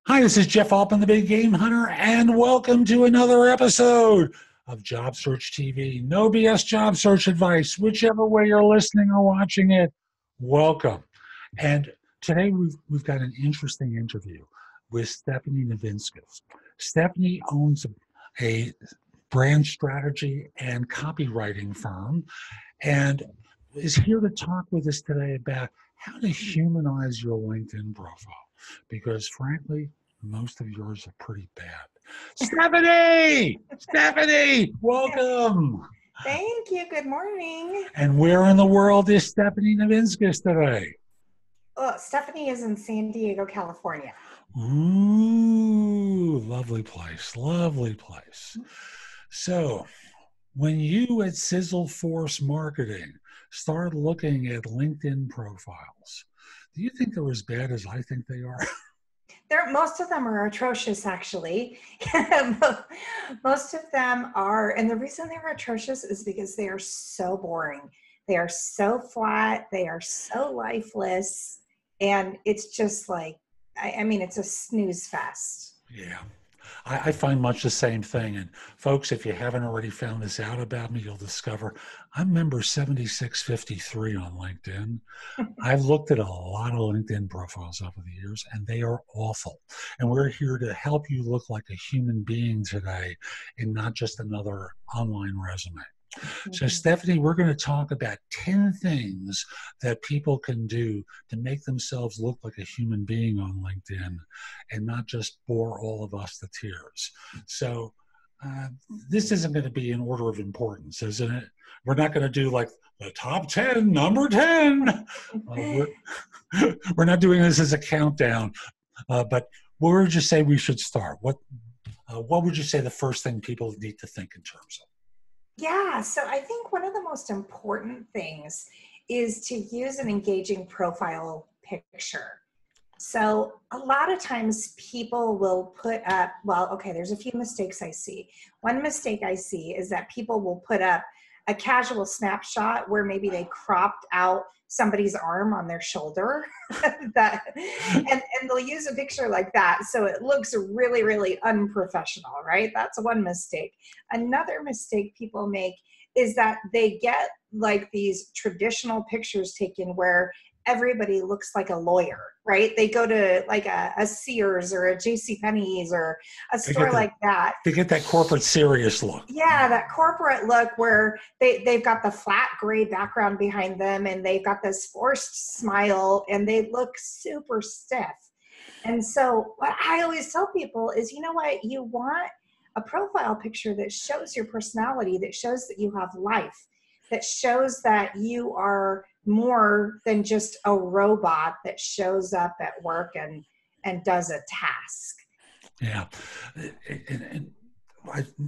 Hi, this is Jeff Altman, the Big Game Hunter, and welcome to another episode of JobSearchTV. No BS job search advice, whichever way you're listening or watching it. Welcome. And today we've got an interesting interview with Stephanie Novinskas. Stephanie owns a brand strategy and copywriting firm and is here to talk with us today about how to humanize your LinkedIn profile. Because frankly, most of yours are pretty bad. Stephanie! Stephanie, welcome. Thank you. Good morning. And where in the world is Stephanie Novinskas today? Well, Stephanie is in San Diego, California. Ooh, lovely place, lovely place. So, when you at Sizzle Force Marketing start looking at LinkedIn profiles, do you think they're as bad as I think they are? Most of them are atrocious, actually. Most of them are, and the reason they're atrocious is because they are so boring. They are so flat. They are so lifeless. And it's just like, I mean, it's a snooze fest. Yeah. I find much the same thing. And folks, if you haven't already found this out about me, you'll discover I'm member 7653 on LinkedIn. I've looked at a lot of LinkedIn profiles over the years, and they are awful. And we're here to help you look like a human being today and not just another online resume. So, Stephanie, we're going to talk about 10 things that people can do to make themselves look like a human being on LinkedIn and not just bore all of us to tears. So, this isn't going to be in order of importance, isn't it? We're not going to do like the top 10, number 10. We're not doing this as a countdown, but where would you say we should start? What would you say the first thing people need to think in terms of? Yeah, so I think one of the most important things is to use an engaging profile picture. So a lot of times people will put up, well, okay, there's a few mistakes I see. One mistake I see is that people will put up a casual snapshot where maybe they cropped out somebody's arm on their shoulder and they'll use a picture like that so it looks really, really unprofessional, right? That's one mistake. Another mistake people make is that they get like these traditional pictures taken where everybody looks like a lawyer, right? They go to like a Sears or a JCPenney's or a store like that. They get that corporate serious look. Yeah, that corporate look where they've got the flat gray background behind them and they've got this forced smile and they look super stiff. And so what I always tell people is, you know what? You want a profile picture that shows your personality, that shows that you have life, that shows that you are more than just a robot that shows up at work and does a task. Yeah.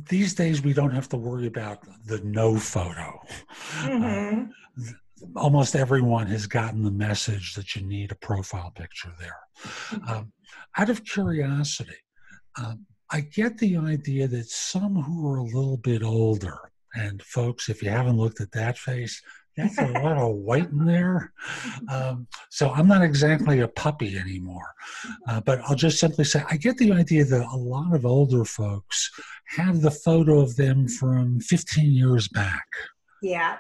These days, we don't have to worry about the no photo. Mm-hmm. Almost everyone has gotten the message that you need a profile picture there. Mm-hmm. Out of curiosity, I get the idea that some who are a little bit older, and folks, if you haven't looked at that face, that's a lot of white in there. So I'm not exactly a puppy anymore. But I'll just simply say, I get the idea that a lot of older folks have the photo of them from 15 years back. Yeah.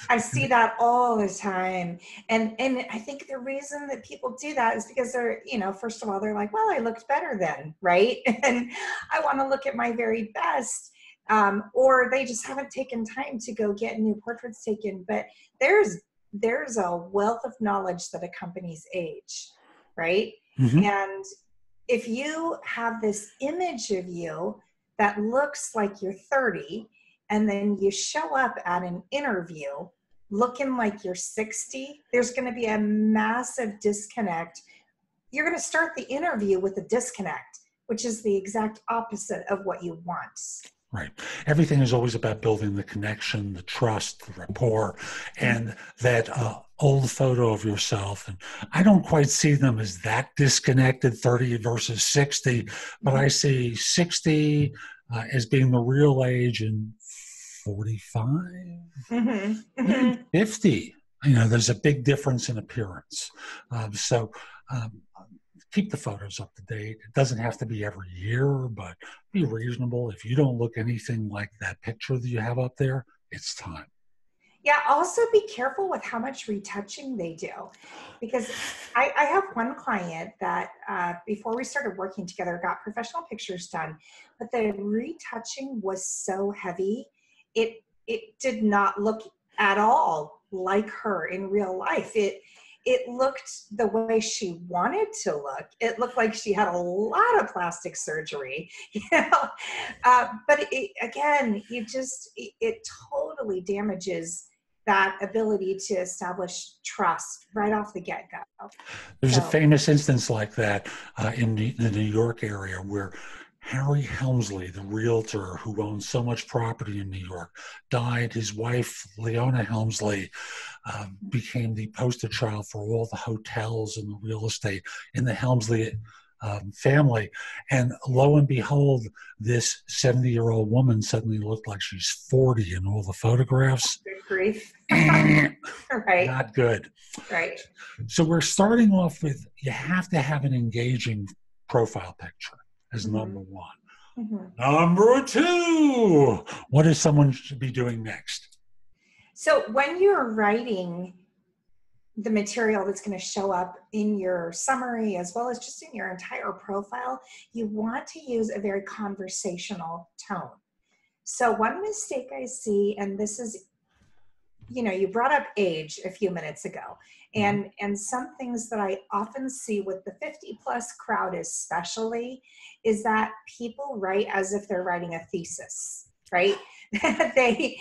I see that all the time. And I think the reason that people do that is because they're, first of all, they're like, well, I looked better then, right? And I want to look at my very best. Or they just haven't taken time to go get new portraits taken. But there's a wealth of knowledge that accompanies age, right? Mm-hmm. And if you have this image of you that looks like you're 30, and then you show up at an interview looking like you're 60, there's going to be a massive disconnect. You're going to start the interview with a disconnect, which is the exact opposite of what you want. Right. Everything is always about building the connection, the trust, the rapport, and that old photo of yourself. And I don't quite see them as that disconnected, 30 versus 60, but I see 60 as being the real age and 45, mm-hmm. Mm-hmm. 50. There's a big difference in appearance. keep the photos up to date. It doesn't have to be every year, but be reasonable. If you don't look anything like that picture that you have up there, it's time. Yeah, also be careful with how much retouching they do, because I have one client that before we started working together got professional pictures done, but the retouching was so heavy, it did not look at all like her in real life. It looked the way she wanted to look. It looked like she had a lot of plastic surgery, you know. But again, it totally damages that ability to establish trust right off the get-go. There's a So, famous instance like that in the New York area where Harry Helmsley, the realtor who owns so much property in New York, died. His wife, Leona Helmsley, became the poster child for all the hotels and the real estate in the Helmsley family. And lo and behold, this 70-year-old woman suddenly looked like she's 40 in all the photographs. good grief. Right, Not good. right. So we're starting off with, you have to have an engaging profile picture as number one. Number two, what does someone should be doing next? So when you're writing the material that's going to show up in your summary as well as just in your entire profile, you want to use a very conversational tone. So one mistake I see, and this is, you brought up age a few minutes ago, and some things that I often see with the 50+ crowd especially is that people write as if they're writing a thesis, right? they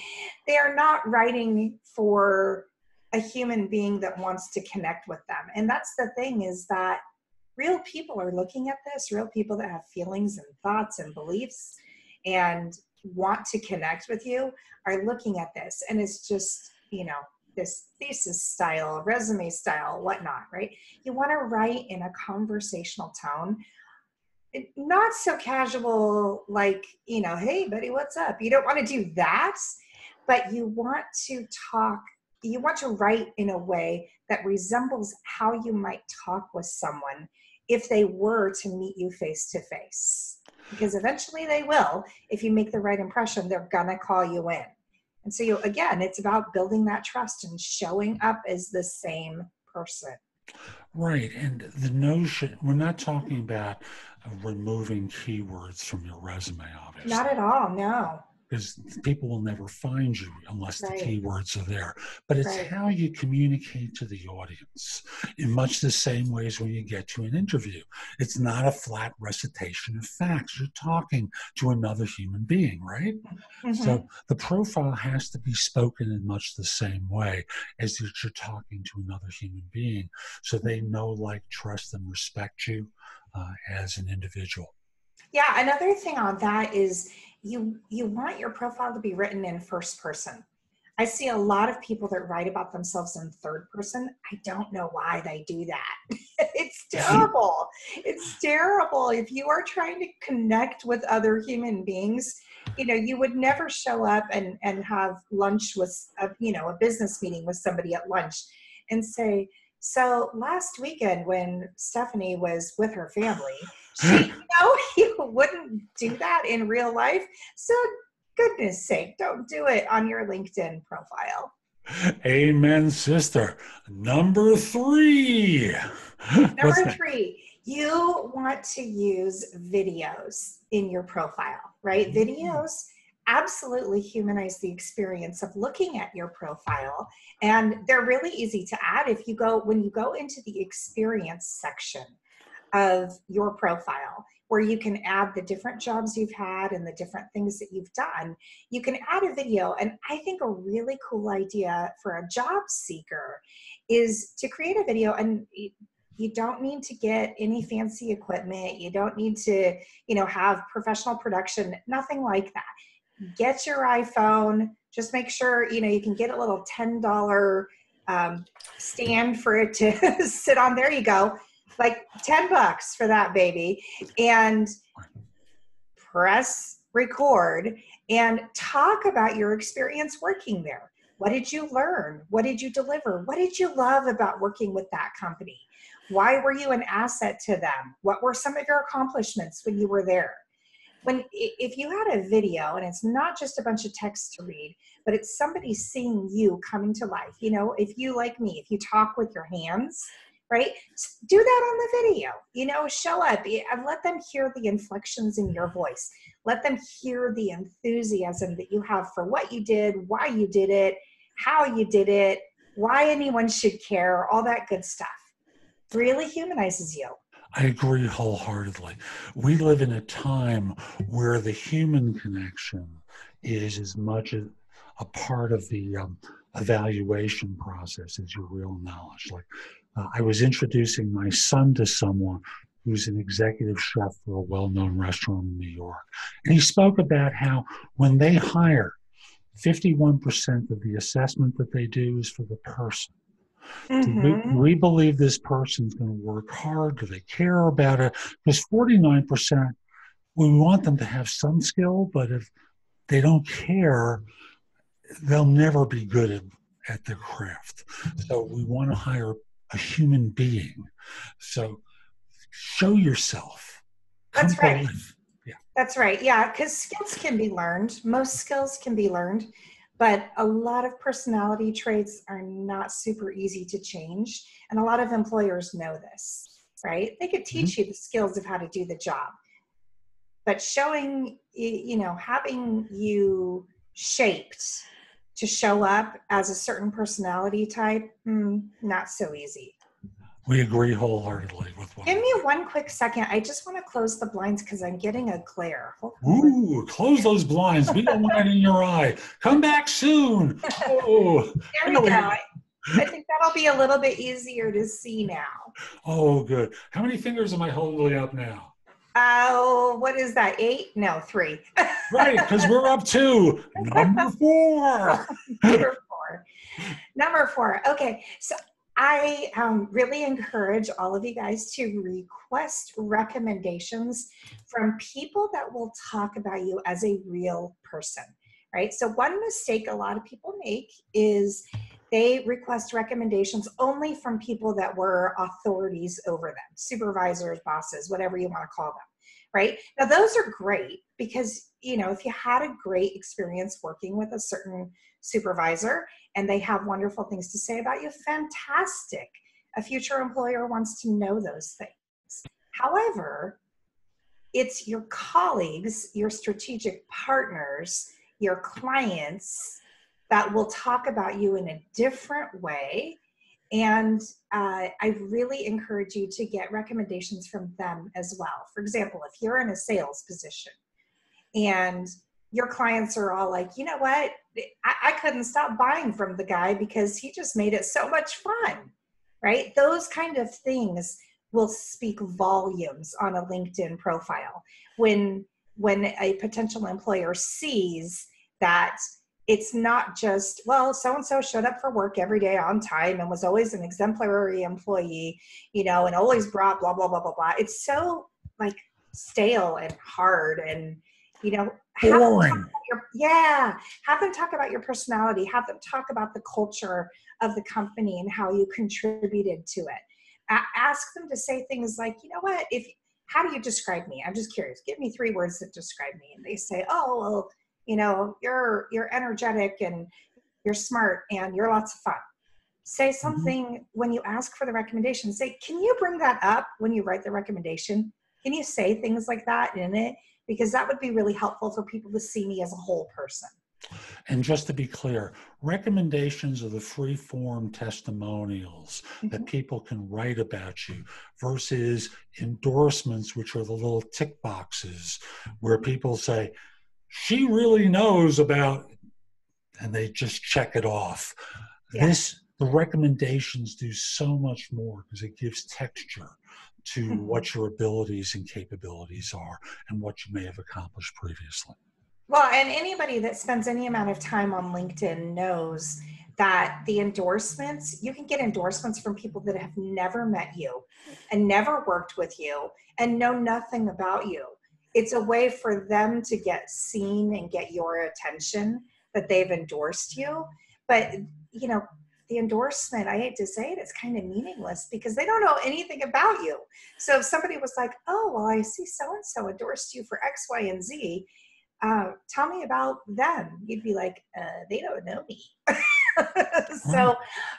are not writing for a human being that wants to connect with them. And that's the thing, is that real people are looking at this, real people that have feelings and thoughts and beliefs and want to connect with you are looking at this. And it's just, this thesis style, resume style, whatnot, right? You want to write in a conversational tone, not so casual, like, hey buddy, what's up? You don't want to do that, but you want to write in a way that resembles how you might talk with someone if they were to meet you face to face, because eventually they will. If you make the right impression, they're gonna call you in. And so again, it's about building that trust and showing up as the same person. Right. And the notion, we're not talking about removing keywords from your resume, obviously. Not at all, no. Because people will never find you unless Right. the keywords are there. But it's Right. how you communicate to the audience in much the same ways when you get to an interview. It's not a flat recitation of facts. You're talking to another human being, right? So the profile has to be spoken in much the same way as that you're talking to another human being, so they know, like, trust, and respect you as an individual. Yeah, another thing on that is you want your profile to be written in first person. I see a lot of people that write about themselves in third person. I don't know why they do that. It's terrible. It's terrible. If you are trying to connect with other human beings, you would never show up and have lunch with a business meeting with somebody at lunch and say, so last weekend when Stephanie was with her family, you wouldn't do that in real life. So goodness sake, don't do it on your LinkedIn profile. Amen, sister. Number three. Number three, you want to use videos in your profile, right? Videos absolutely humanize the experience of looking at your profile, and they're really easy to add. When you go into the experience section of your profile, where you can add the different jobs you've had and the different things that you've done, you can add a video. And I think a really cool idea for a job seeker is to create a video. And you don't need to get any fancy equipment. You don't need to, have professional production, nothing like that. Get your iPhone, just make sure, you can get a little $10 stand for it to sit on. There you go. Like $10 for that baby, and press record and talk about your experience working there. What did you learn? What did you deliver? What did you love about working with that company? Why were you an asset to them? What were some of your accomplishments when you were there? If you had a video and it's not just a bunch of text to read, but it's somebody seeing you coming to life, you know, if you, like me, if you talk with your hands, right, do that on the video, you know, show up and let them hear the inflections in your voice. Let them hear the enthusiasm that you have for what you did, why you did it, how you did it, why anyone should care, all that good stuff. Really humanizes you. I agree wholeheartedly. We live in a time where the human connection is as much a part of the evaluation process as your real knowledge. Like I was introducing my son to someone who's an executive chef for a well-known restaurant in New York. And he spoke about how when they hire, 51% of the assessment that they do is for the person. Do we believe this person's going to work hard? Do they care about it? Because 49%, we want them to have some skill, but if they don't care, they'll never be good at their craft. So we want to hire a human being. So show yourself. That's right. Yeah. That's right. Yeah, because skills can be learned. Most skills can be learned. But a lot of personality traits are not super easy to change. And a lot of employers know this, right? They could teach you the skills of how to do the job. But showing, you know, having you shaped to show up as a certain personality type, not so easy. We agree wholeheartedly with one. Give me one quick second. I just want to close the blinds because I'm getting a glare. Ooh, close those blinds. We don't want it in your eye. Come back soon. Oh, there we go. I think that'll be a little bit easier to see now. Oh, good. How many fingers am I holding up now? Oh, what is that? 8? No, 3. Right, because we're up to number 4. Number 4. Okay, so I really encourage all of you guys to request recommendations from people that will talk about you as a real person, right? So one mistake a lot of people make is they request recommendations only from people that were authorities over them, supervisors, bosses, whatever you want to call them, right? Now, those are great because, you know, if you had a great experience working with a certain supervisor and they have wonderful things to say about you, fantastic. A future employer wants to know those things. However, it's your colleagues, your strategic partners, your clients that will talk about you in a different way. And I really encourage you to get recommendations from them as well. For example, if you're in a sales position and your clients are all like, you know what, I couldn't stop buying from the guy because he just made it so much fun, right? Those kind of things will speak volumes on a LinkedIn profile. When a potential employer sees that it's not just, well, so-and-so showed up for work every day on time and was always an exemplary employee, you know, and always brought blah, blah, blah, blah, blah. It's so like stale and hard and, you know, have them talk about your personality, have them talk about the culture of the company and how you contributed to it. Ask them to say things like, you know what, how do you describe me? I'm just curious. Give me 3 words that describe me. And they say, oh, well, you know, you're energetic and you're smart and you're lots of fun. Say something when you ask for the recommendation. Say, can you bring that up when you write the recommendation? Can you say things like that in it? Because that would be really helpful for people to see me as a whole person. And just to be clear, recommendations are the free-form testimonials that people can write about you versus endorsements, which are the little tick boxes where people say, she really knows about, and they just check it off. Yeah. The recommendations do so much more because it gives texture to what your abilities and capabilities are and what you may have accomplished previously. Well, and anybody that spends any amount of time on LinkedIn knows that the endorsements, you can get endorsements from people that have never met you and never worked with you and know nothing about you. It's a way for them to get seen and get your attention that they've endorsed you. But, you know, the endorsement, I hate to say it, it's kind of meaningless because they don't know anything about you. So if somebody was like, oh, well, I see so-and-so endorsed you for X, Y, and Z, tell me about them. You'd be like, they don't know me. So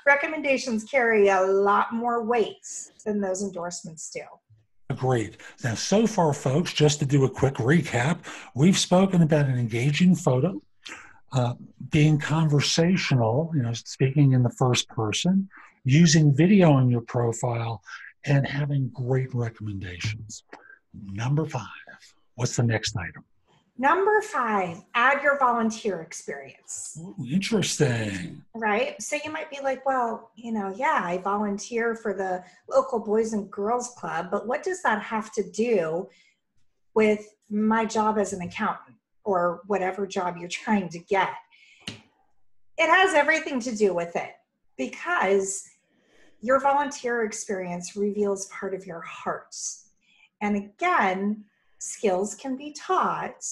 recommendations carry a lot more weight than those endorsements do. Agreed. Now, so far, folks, just to do a quick recap, we've spoken about an engaging photo, being conversational, speaking in the first person, using video in your profile, and having great recommendations. Number 5, what's the next item? Number 5, add your volunteer experience. Ooh, interesting. Right? So you might be like, well, yeah, I volunteer for the local Boys and Girls Club, but what does that have to do with my job as an accountant or whatever job you're trying to get? It has everything to do with it because your volunteer experience reveals part of your heart. And again, skills can be taught,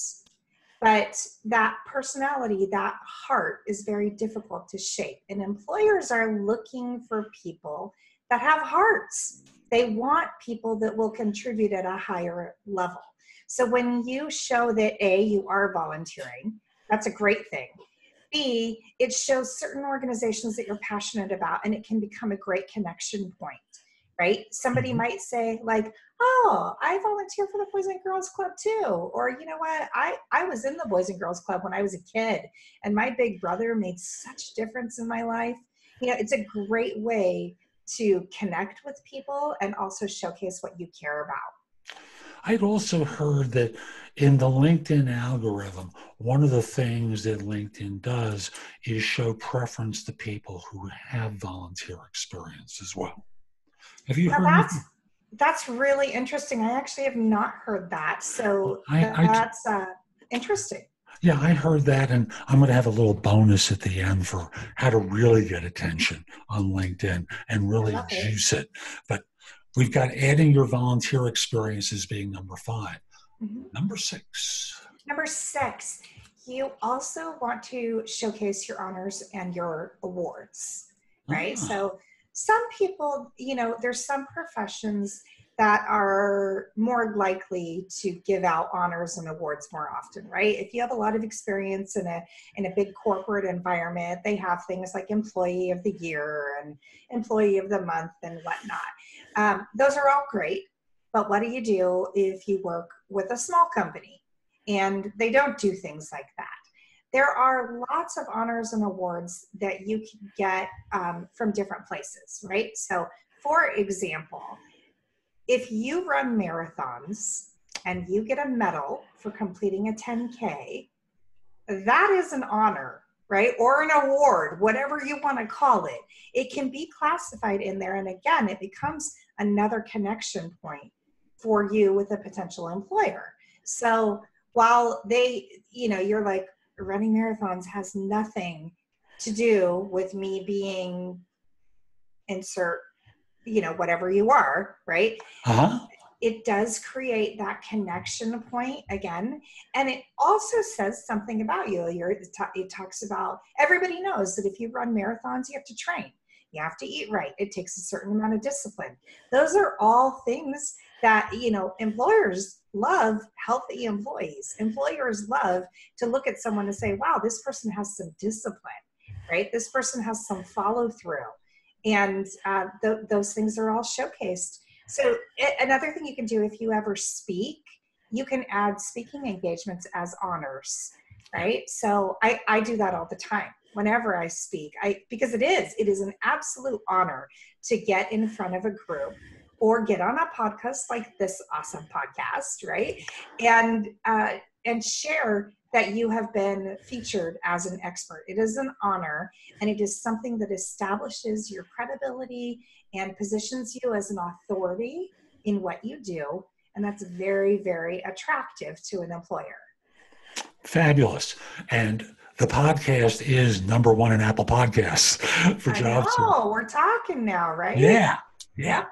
but that personality, that heart is very difficult to shape. And employers are looking for people that have hearts. They want people that will contribute at a higher level. So when you show that A, you are volunteering, that's a great thing. B, it shows certain organizations that you're passionate about, and it can become a great connection point, right? Somebody might say like, oh, I volunteer for the Boys and Girls Club too. Or you know what, I was in the Boys and Girls Club when I was a kid, and my big brother made such difference in my life. It's a great way to connect with people and also showcase what you care about. I'd also heard that in the LinkedIn algorithm, one of the things that LinkedIn does is show preference to people who have volunteer experience as well. Have you heard anything? That's really interesting. I actually have not heard that. So that's interesting. Yeah, I heard that, and I'm going to have a little bonus at the end for how to really get attention on LinkedIn and really juice it. But we've got adding your volunteer experience as being number 5. Mm-hmm. Number 6. Number 6, you also want to showcase your honors and your awards, right? So some people, there's some professions that are more likely to give out honors and awards more often, right? If you have a lot of experience in a big corporate environment, they have things like Employee of the Year and Employee of the Month and whatnot. Those are all great, but what do you do if you work with a small company and they don't do things like that? There are lots of honors and awards that you can get from different places, right? So for example, if you run marathons and you get a medal for completing a 10K, that is an honor, right? Or an award, whatever you want to call it. It can be classified in there. And again, it becomes another connection point for you with a potential employer. So while you're like, running marathons has nothing to do with me being insert, whatever you are, right? It does create that connection point again. And it also says something about you. It talks about, everybody knows that if you run marathons, you have to train. You have to eat right. It takes a certain amount of discipline. Those are all things that, employers love healthy employees. Employers love to look at someone and say, wow, this person has some discipline, right? This person has some follow through. And those things are all showcased. So another thing you can do if you ever speak, you can add speaking engagements as honors, right? So I do that all the time. Whenever I speak, because it is an absolute honor to get in front of a group or get on a podcast like this awesome podcast, right? And share that you have been featured as an expert. It is an honor, and it is something that establishes your credibility and positions you as an authority in what you do. And that's very, very attractive to an employer. Fabulous. And the podcast is number 1 in Apple Podcasts for JobSearch. Oh, we're talking now, right? Yeah.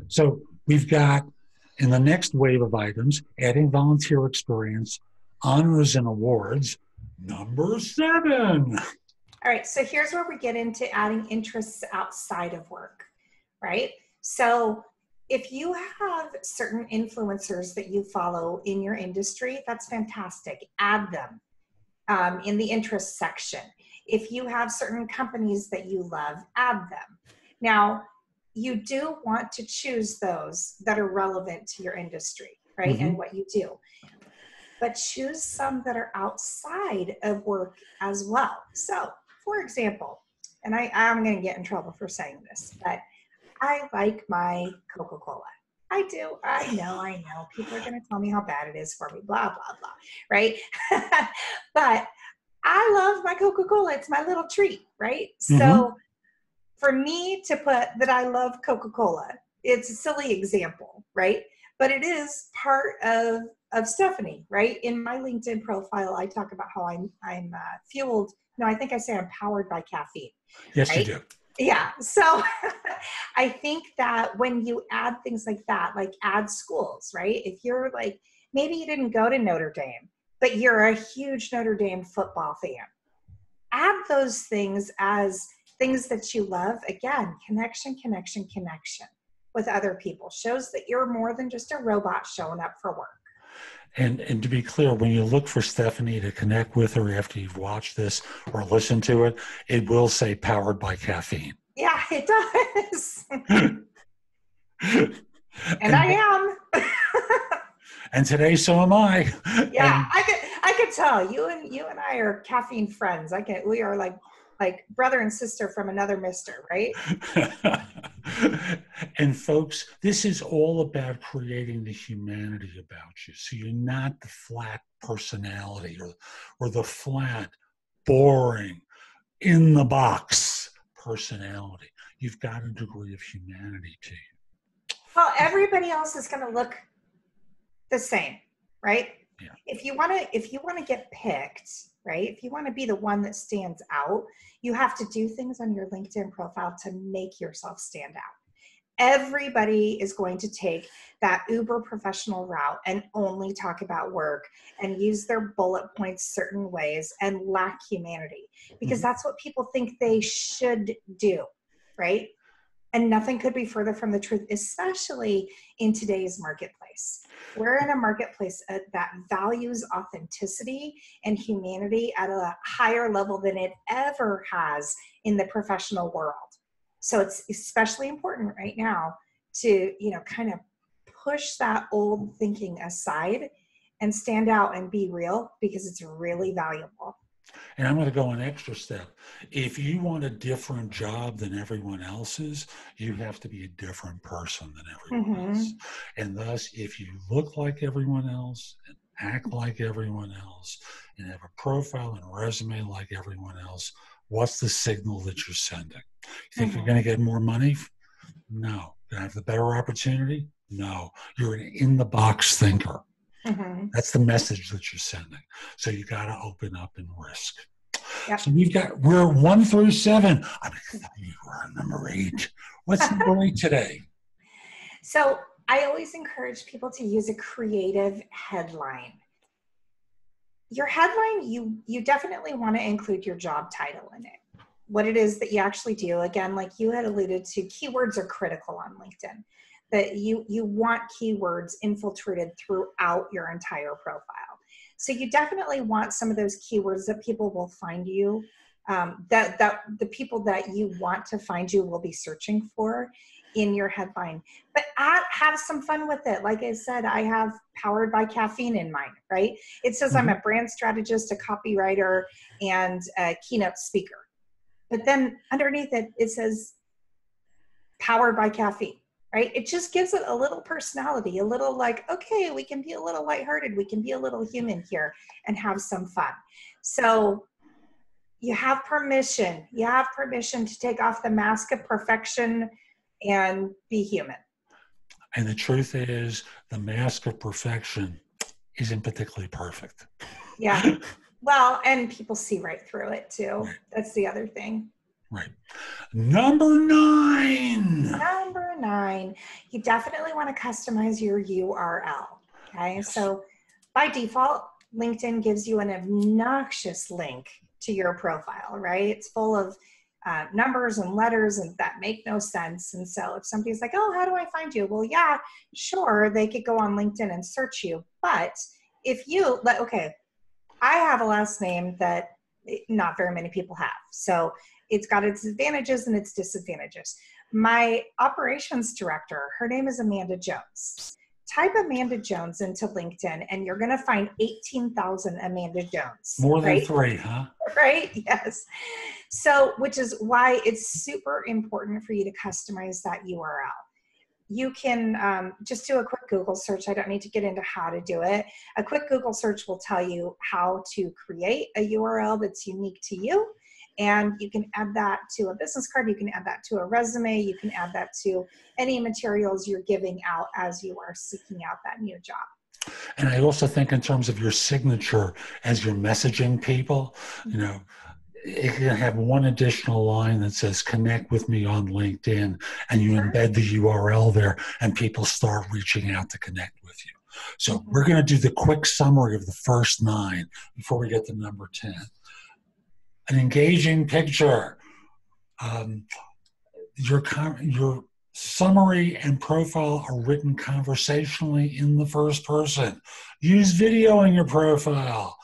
So we've got, in the next wave of items, adding volunteer experience, honors and awards. Number 7. All right, so here's where we get into adding interests outside of work, right? So if you have certain influencers that you follow in your industry, that's fantastic. Add them in the interest section. If you have certain companies that you love, add them. Now, you do want to choose those that are relevant to your industry, right? Mm-hmm. And what you do. But choose some that are outside of work as well. So, for example, and I'm going to get in trouble for saying this, but I like my Coca-Cola. I do. I know. People are going to tell me how bad it is for me, blah, blah, blah, right? But I love my Coca-Cola. It's my little treat, right? Mm-hmm. So for me to put that I love Coca-Cola, it's a silly example, right? But it is part of Stephanie, right? In my LinkedIn profile, I talk about how I'm fueled. No, I think I say I'm powered by caffeine, Yes, you right? do. Yeah. So I think that when you add things like that, like add schools, right? If you're like, maybe you didn't go to Notre Dame, but you're a huge Notre Dame football fan, add those things as things that you love. Again, connection with other people shows that you're more than just a robot showing up for work. And to be clear, when you look for Stephanie to connect with her after you've watched this or listened to it, it will say powered by caffeine. Yeah, it does. And I and, am. and today, so am I. Yeah, And I could tell you and I are caffeine friends. We are like brother and sister from another mister, right? and folks, this is all about creating the humanity about you. So you're not the flat personality or the flat, boring, in the box personality. You've got a degree of humanity to you. Well, everybody else is going to look the same, right? Yeah. If you want to get picked, right? If you want to be the one that stands out, you have to do things on your LinkedIn profile to make yourself stand out. Everybody is going to take that uber professional route and only talk about work and use their bullet points certain ways and lack humanity because that's what people think they should do, right? And nothing could be further from the truth, especially in today's marketplace. We're in a marketplace that values authenticity and humanity at a higher level than it ever has in the professional world. So it's especially important right now to, kind of push that old thinking aside and stand out and be real because it's really valuable. And I'm going to go an extra step. If you want a different job than everyone else's, you have to be a different person than everyone else. And thus, if you look like everyone else and act like everyone else and have a profile and resume like everyone else, what's the signal that you're sending? You think you're going to get more money? No. Going to have the better opportunity? No. You're an in-the-box thinker. That's the message that you're sending. So you got to open up and risk. Yep. So we're 1 through 7. We're on number 8. What's number 8 today? So I always encourage people to use a creative headline. Your headline, you definitely want to include your job title in it. What it is that you actually do. Again, like you had alluded to, keywords are critical on LinkedIn. That you want keywords infiltrated throughout your entire profile. So you definitely want some of those keywords that people will find you, that the people that you want to find you will be searching for in your headline. But have some fun with it. Like I said, I have powered by caffeine in mine, right? It says I'm a brand strategist, a copywriter, and a keynote speaker. But then underneath it, it says powered by caffeine. Right? It just gives it a little personality, a little like, okay, we can be a little lighthearted. We can be a little human here and have some fun. So you have permission. You have permission to take off the mask of perfection and be human. And the truth is, the mask of perfection isn't particularly perfect. Yeah. Well, and people see right through it too. Right. That's the other thing. Right. Number 9. Number 9. You definitely want to customize your URL. Okay. Yes. So by default, LinkedIn gives you an obnoxious link to your profile, right? It's full of numbers and letters and that make no sense. And so if somebody's like, oh, how do I find you? Well, yeah, sure, they could go on LinkedIn and search you. But if you, okay, I have a last name that not very many people have. So it's got its advantages and its disadvantages. My operations director, her name is Amanda Jones. Type Amanda Jones into LinkedIn and you're going to find 18,000 Amanda Jones. More than 3, huh? Right? Yes. So, which is why it's super important for you to customize that URL. You can just do a quick Google search. I don't need to get into how to do it. A quick Google search will tell you how to create a URL that's unique to you. And you can add that to a business card. You can add that to a resume. You can add that to any materials you're giving out as you are seeking out that new job. And I also think in terms of your signature as you're messaging people, you know, it can have one additional line that says connect with me on LinkedIn, and you embed the URL there and people start reaching out to connect with you. So we're going to do the quick summary of the first 9 before we get to number 10. An engaging picture. Your summary and profile are written conversationally in the first person. Use video in your profile.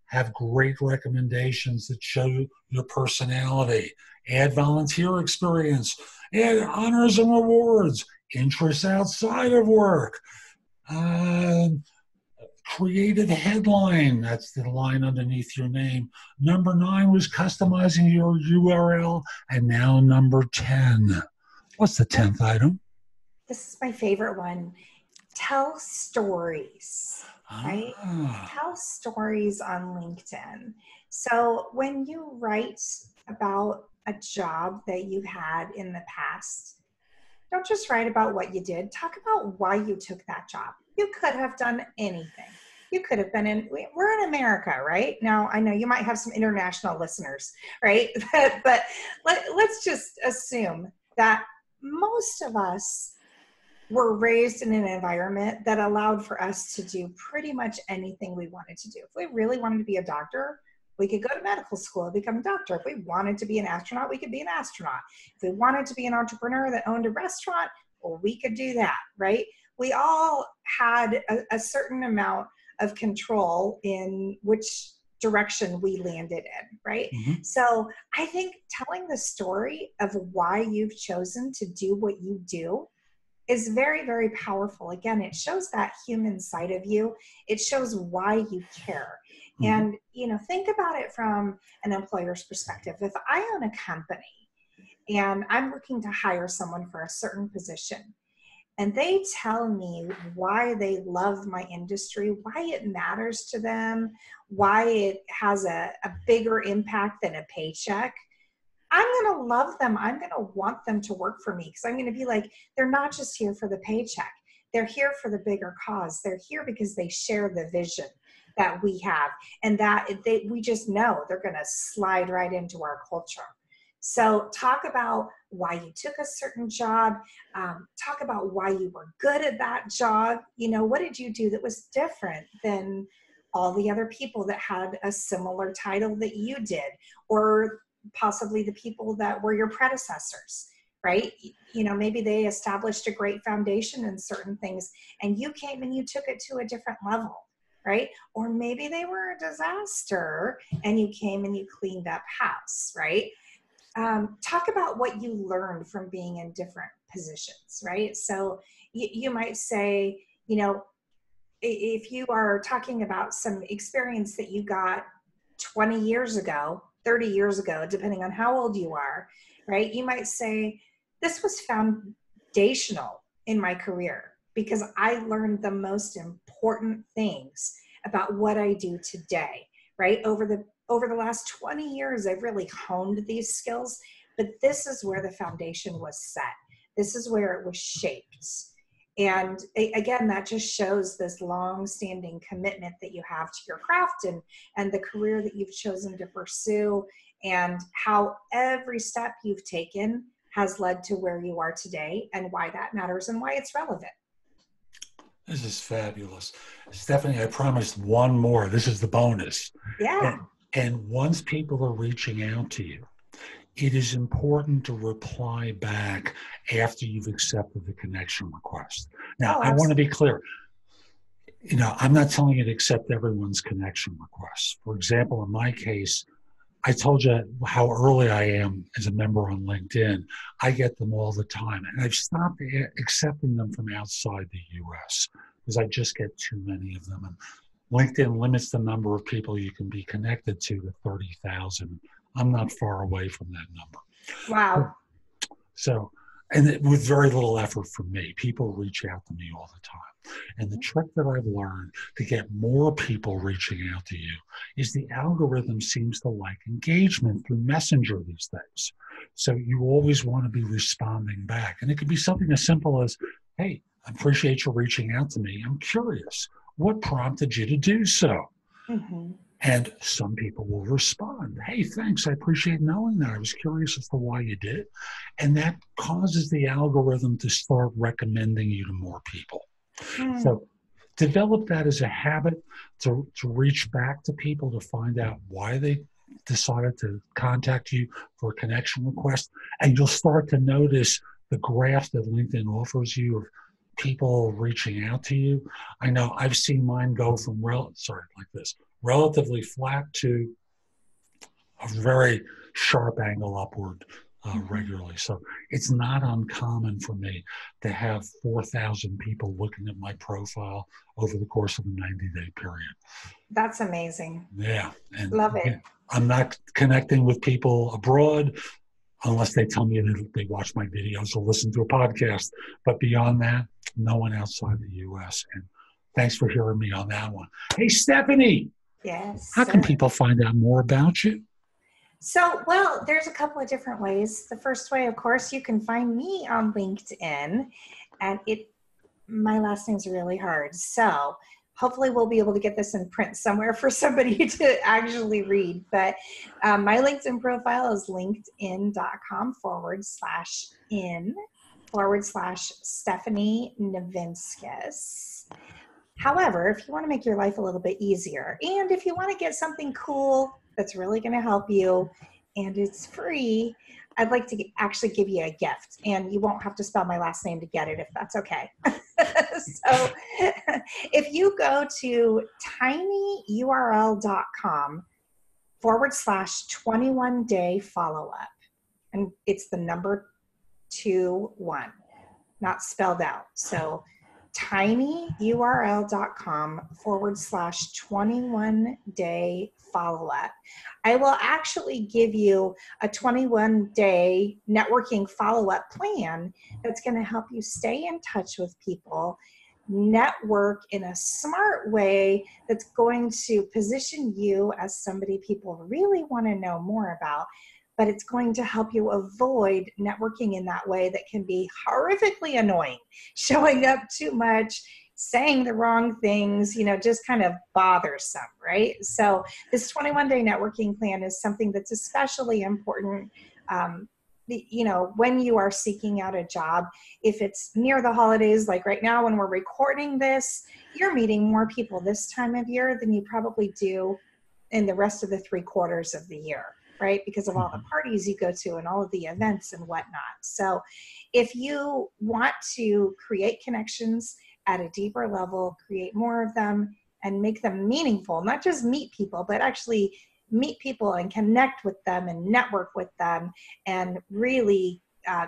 Have great recommendations that show your personality. Add volunteer experience. Add honors and rewards. Interests outside of work. Creative headline. That's the line underneath your name. Number 9 was customizing your URL. And now number 10. What's the 10th item? This is my favorite one. Tell stories. Right? Tell stories on LinkedIn. So when you write about a job that you've had in the past, don't just write about what you did. Talk about why you took that job. You could have done anything. You could have been we're in America, right? Now, I know you might have some international listeners, right? But let's just assume that most of us were raised in an environment that allowed for us to do pretty much anything we wanted to do. If we really wanted to be a doctor, we could go to medical school and become a doctor. If we wanted to be an astronaut, we could be an astronaut. If we wanted to be an entrepreneur that owned a restaurant, well, we could do that, right? We all had a certain amount of control in which direction we landed in, right? Mm-hmm. So I think telling the story of why you've chosen to do what you do is very, very powerful. Again, it shows that human side of you. It shows why you care. Mm-hmm. And, think about it from an employer's perspective. If I own a company and I'm looking to hire someone for a certain position, and they tell me why they love my industry, why it matters to them, why it has a bigger impact than a paycheck, I'm going to love them. I'm going to want them to work for me because I'm going to be like, they're not just here for the paycheck. They're here for the bigger cause. They're here because they share the vision that we have, and that we just know they're going to slide right into our culture. So talk about why you took a certain job. Talk about why you were good at that job. What did you do that was different than all the other people that had a similar title that you did, or possibly the people that were your predecessors, right? Maybe they established a great foundation in certain things and you came and you took it to a different level, right? Or maybe they were a disaster and you came and you cleaned up house, right? Talk about what you learned from being in different positions, right? So you might say, if you are talking about some experience that you got 20 years ago, 30 years ago, depending on how old you are, right? You might say, this was foundational in my career because I learned the most important things about what I do today, right? Over the last 20 years, I've really honed these skills, but this is where the foundation was set. This is where it was shaped. And again, that just shows this long-standing commitment that you have to your craft and the career that you've chosen to pursue, and how every step you've taken has led to where you are today and why that matters and why it's relevant. This is fabulous. Stephanie, I promised one more. This is the bonus. Yeah. And once people are reaching out to you, it is important to reply back after you've accepted the connection request. Now, Oh, I want to absolutely. be clear. I'm not telling you to accept everyone's connection requests. For example, in my case, I told you how early I am as a member on LinkedIn. I get them all the time, and I've stopped accepting them from outside the US because I just get too many of them. And LinkedIn limits the number of people you can be connected to 30,000. I'm not far away from that number. Wow. So, and with very little effort from me, people reach out to me all the time. And the trick that I've learned to get more people reaching out to you is the algorithm seems to like engagement through Messenger these days. So you always want to be responding back. And it could be something as simple as, hey, I appreciate you reaching out to me. I'm curious. What prompted you to do so? Mm-hmm. And some people will respond, hey, thanks, I appreciate knowing that. I was curious as to why you did it. And that causes the algorithm to start recommending you to more people. Mm. So develop that as a habit to reach back to people to find out why they decided to contact you for a connection request. And you'll start to notice the graph that LinkedIn offers you of people reaching out to you. I know I've seen mine go from relatively flat to a very sharp angle upward regularly. So it's not uncommon for me to have 4,000 people looking at my profile over the course of a 90-day period. That's amazing. Yeah. And Love it. again, I'm not connecting with people abroad unless they tell me that they watch my videos or listen to a podcast. But beyond that, no one outside the US. And thanks for hearing me on that one. Hey, Stephanie, Yes, how can sir. people find out more about you? So, well, there's a couple of different ways. The first way, of course, you can find me on LinkedIn, and my last name's really hard. So hopefully we'll be able to get this in print somewhere for somebody to actually read. But my LinkedIn profile is linkedin.com/in/Stephanie Novinskis. However, if you want to make your life a little bit easier, and if you want to get something cool that's really going to help you and it's free, I'd like to actually give you a gift, and you won't have to spell my last name to get it if that's okay. So if you go to tinyurl.com/21-day follow-up, and it's the number 21, not spelled out. So tinyurl.com/21-day follow-up. I will actually give you a 21-day networking follow-up plan that's going to help you stay in touch with people, network in a smart way that's going to position you as somebody people really want to know more about, but it's going to help you avoid networking in that way that can be horrifically annoying, showing up too much, saying the wrong things, just kind of bothersome, right? So this 21-day networking plan is something that's especially important when you are seeking out a job. If it's near the holidays, like right now when we're recording this, you're meeting more people this time of year than you probably do in the rest of the 3 quarters of the year, right? Because of all the parties you go to and all of the events and whatnot. So if you want to create connections at a deeper level, create more of them and make them meaningful, not just meet people, but actually meet people and connect with them and network with them and really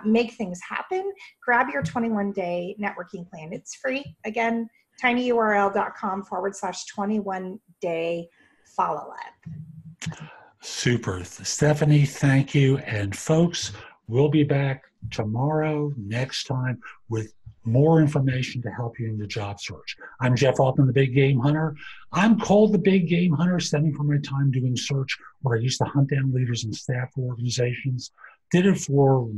make things happen, grab your 21-day networking plan. It's free. Again, tinyurl.com/21-day follow-up. Super. Stephanie, thank you. And folks, we'll be back tomorrow, next time, with more information to help you in your job search. I'm Jeff Altman, the Big Game Hunter. I'm called the Big Game Hunter, stemming from my time doing search, where I used to hunt down leaders and staff for organizations. Did it for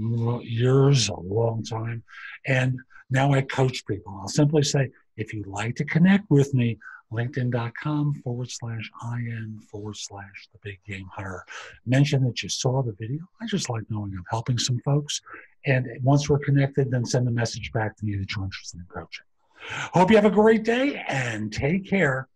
years, a long time. And now I coach people. I'll simply say, if you'd like to connect with me, linkedin.com/in/the Big Game Hunter. Mention that you saw the video. I just like knowing I'm helping some folks. And once we're connected, then send a message back to me that you're interested in coaching. Hope you have a great day and take care.